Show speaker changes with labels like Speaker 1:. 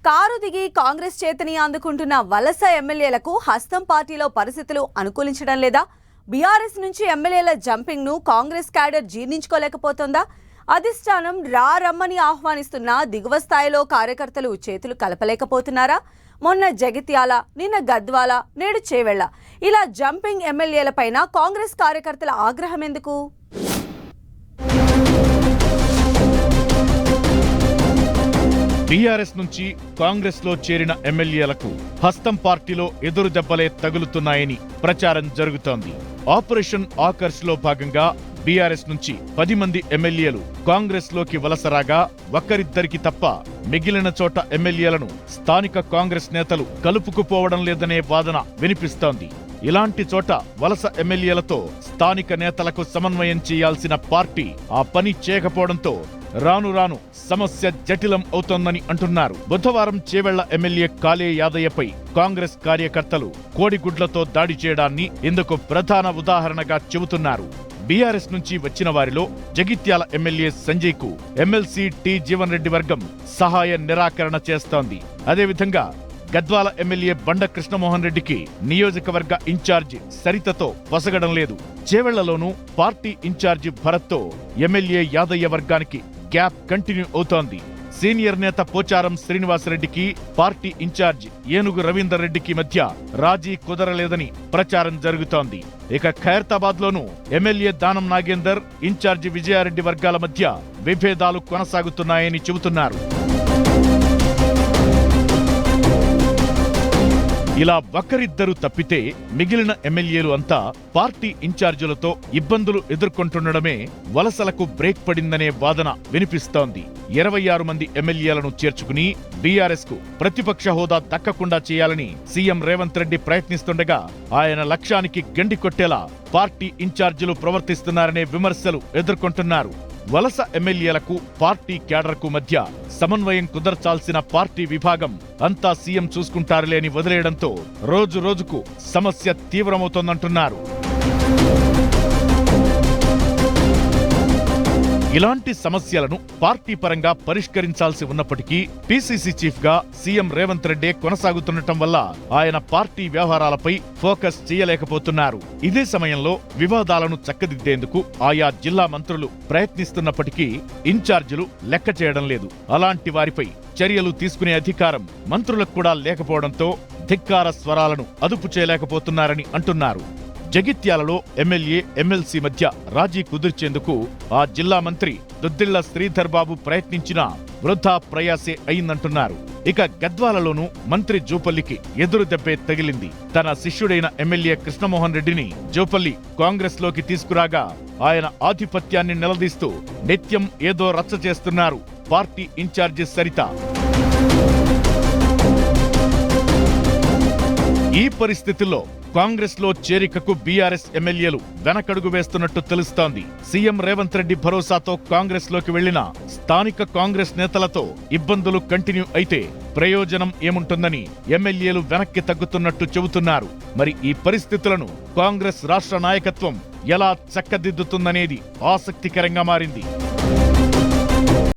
Speaker 1: Car దిగి కాంగ్రెస్ చేతిని అందుకుంటున్న వలస ఎమ్మెల్యేలకు హస్తం పార్టీలో పరిస్థితులు అనుకూలించడం లేదా? బీఆర్ఎస్ నుంచి ఎమ్మెల్యేల జంపింగ్ ను కాంగ్రెస్ క్యాడర్ జీర్ణించుకోలేకపోతుందా? అధిష్టానం రమ్మని ఆహ్వానిస్తున్న దిగువ స్థాయిలో కార్యకర్తలు చేతులు కలపలేకపోతున్నారా? మొన్న జగిత్యాల, నిన్న గద్వాల, నేడు చేవెళ్ల ఇలా జంపింగ్ ఎమ్మెల్యేలపైన కాంగ్రెస్ కార్యకర్తల ఆగ్రహం ఎందుకు?
Speaker 2: బీఆర్ఎస్ నుంచి కాంగ్రెస్ లో చేరిన ఎమ్మెల్యేలకు హస్తం పార్టీలో ఎదురు దెబ్బలే తగులుతున్నాయని ప్రచారం జరుగుతోంది. ఆపరేషన్ ఆకర్ష్ లో భాగంగా బీఆర్ఎస్ నుంచి 10 మంది ఎమ్మెల్యేలు కాంగ్రెస్ లోకి వలసరాగా ఒక్కరిద్దరికి తప్ప మిగిలిన చోట ఎమ్మెల్యేలను స్థానిక కాంగ్రెస్ నేతలు కలుపుకుపోవడం లేదనే వాదన వినిపిస్తోంది. ఇలాంటి చోట వలస ఎమ్మెల్యేలతో స్థానిక నేతలకు సమన్వయం చేయాల్సిన పార్టీ ఆ పని చేయకపోవడంతో రాను రాను సమస్య జటిలం అవుతోందని అంటున్నారు. బుధవారం చేవెళ్ల ఎమ్మెల్యే కాళే యాదయ్యపై కాంగ్రెస్ కార్యకర్తలు కోడిగుడ్లతో దాడి చేయడాన్ని ఇందుకు ప్రధాన ఉదాహరణగా చెబుతున్నారు. బీఆర్ఎస్ నుంచి వచ్చిన వారిలో జగిత్యాల ఎమ్మెల్యే సంజయ్ కు ఎమ్మెల్సీ టి జీవన్ రెడ్డి వర్గం సహాయ నిరాకరణ చేస్తోంది. అదేవిధంగా గద్వాల ఎమ్మెల్యే బండ కృష్ణమోహన్ రెడ్డికి నియోజకవర్గ ఇన్ఛార్జి సరితతో పొసగడం లేదు. చేవెళ్లలోనూ పార్టీ ఇన్ఛార్జి భరత్తో ఎమ్మెల్యే యాదయ్య వర్గానికి గ్యాప్ కంటిన్యూ అవుతోంది. సీనియర్ నేత పోచారం శ్రీనివాసరెడ్డికి పార్టీ ఇన్ఛార్జి ఏనుగు రవీందర్ రెడ్డికి మధ్య రాజీ కుదరలేదని ప్రచారం జరుగుతోంది. ఇక ఖైరతాబాద్ లోనూ ఎమ్మెల్యే దానం నాగేందర్, ఇన్ఛార్జి విజయారెడ్డి వర్గాల మధ్య విభేదాలు కొనసాగుతున్నాయని చెబుతున్నారు. ఇలా ఒక్కరిద్దరు తప్పితే మిగిలిన ఎమ్మెల్యేలు అంతా పార్టీ ఇన్ఛార్జీలతో ఇబ్బందులు ఎదుర్కొంటుండడమే వలసలకు బ్రేక్ పడిందనే వాదన వినిపిస్తోంది. 26 మంది ఎమ్మెల్యేలను చేర్చుకుని బీఆర్ఎస్ కు ప్రతిపక్ష హోదా దక్కకుండా చేయాలని సీఎం రేవంత్ రెడ్డి ప్రయత్నిస్తుండగా ఆయన లక్ష్యానికి గండి కొట్టేలా పార్టీ ఇన్ఛార్జీలు ప్రవర్తిస్తున్నారనే విమర్శలు ఎదుర్కొంటున్నారు. వలస ఎమ్మెల్యేలకు పార్టీ క్యాడర్కు మధ్య సమన్వయం కుదర్చాల్సిన పార్టీ విభాగం అంతా సీఎం చూసుకుంటారులే అని వదిలేయడంతో రోజు రోజుకు సమస్య తీవ్రమవుతోందంటున్నారు. ఇలాంటి సమస్యలను పార్టీ పరంగా పరిష్కరించాల్సి ఉన్నప్పటికీ పీసీసీ చీఫ్ గా సీఎం రేవంత్ రెడ్డి కొనసాగుతుండటం వల్ల ఆయన పార్టీ వ్యవహారాలపై ఫోకస్ చేయలేకపోతున్నారు. ఇదే సమయంలో వివాదాలను చక్కదిద్దేందుకు ఆయా జిల్లా మంత్రులు ప్రయత్నిస్తున్నప్పటికీ ఇన్ఛార్జీలు లెక్క చేయడం లేదు. అలాంటి వారిపై చర్యలు తీసుకునే అధికారం మంత్రులకు కూడా లేకపోవడంతో ధిక్కార స్వరాలను అదుపు చేయలేకపోతున్నారని అంటున్నారు. జగిత్యాలలో ఎమ్మెల్యే, ఎమ్మెల్సీ మధ్య రాజీ కుదిర్చేందుకు ఆ జిల్లా మంత్రి దుద్దిళ్ల శ్రీధర్ బాబు ప్రయత్నించినా వృథా ప్రయాసే అయిందంటున్నారు. ఇక గద్వాలలోనూ మంత్రి జూపల్లికి ఎదురు దెబ్బే తగిలింది. తన శిష్యుడైన ఎమ్మెల్యే కృష్ణమోహన్ రెడ్డిని జూపల్లి కాంగ్రెస్ లోకి తీసుకురాగా ఆయన ఆధిపత్యాన్ని నిలదీస్తూ నిత్యం ఏదో రచ్చ చేస్తున్నారు పార్టీ ఇన్ఛార్జి సరిత. ఈ పరిస్థితుల్లో కాంగ్రెస్ లో చేరికకు బీఆర్ఎస్ ఎమ్మెల్యేలు వెనకడుగు వేస్తున్నట్టు తెలుస్తోంది. సీఎం రేవంత్ రెడ్డి భరోసాతో కాంగ్రెస్ లోకి వెళ్లిన స్థానిక కాంగ్రెస్ నేతలతో ఇబ్బందులు కంటిన్యూ అయితే ప్రయోజనం ఏముంటుందని ఎమ్మెల్యేలు వెనక్కి తగ్గుతున్నట్టు చెబుతున్నారు. మరి ఈ పరిస్థితులను కాంగ్రెస్ రాష్ట్ర నాయకత్వం ఎలా చక్కదిద్దుతుందనేది ఆసక్తికరంగా మారింది.